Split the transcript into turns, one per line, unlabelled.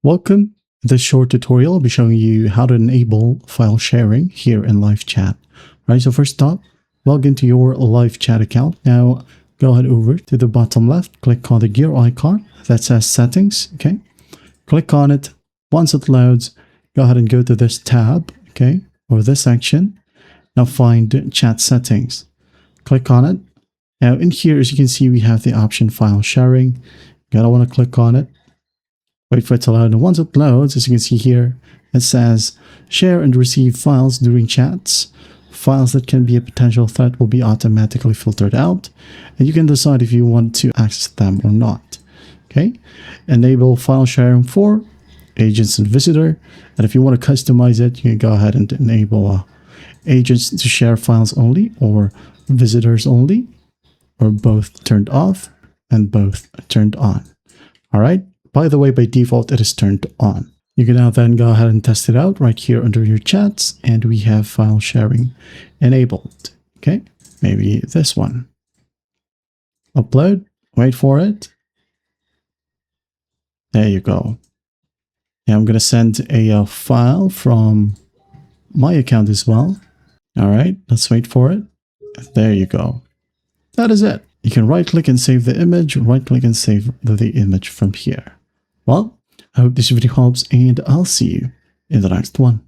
Welcome. In this short tutorial, I'll be showing you how to enable file sharing here in LiveChat. Right, so first up, log into your LiveChat account. Now, go ahead over to the bottom left, click on the gear icon that says settings, okay? Click on it. Once it loads, go ahead and go to this tab, okay, or this section. Now find chat settings. Click on it. Now in here, as you can see, we have the option file sharing. You're gonna want to click on it. Wait for it to load, and once it loads, as you can see here, it says share and receive files during chats. Files that can be a potential threat will be automatically filtered out, and you can decide if you want to access them or not. Okay, enable file sharing for agents and visitor, and if you want to customize it, you can go ahead and enable agents to share files only or visitors only, or both turned off and both turned on. All right. By the way, by default, it is turned on. You can now then go ahead and test it out right here under your chats, and we have file sharing enabled. Okay, maybe this one. Upload, wait for it. There you go. Now I'm going to send a file from my account as well. All right, let's wait for it. There you go. That is it. You can right click and save the image, right click and save the image from here. Well, I hope this video helps, and I'll see you in the next one.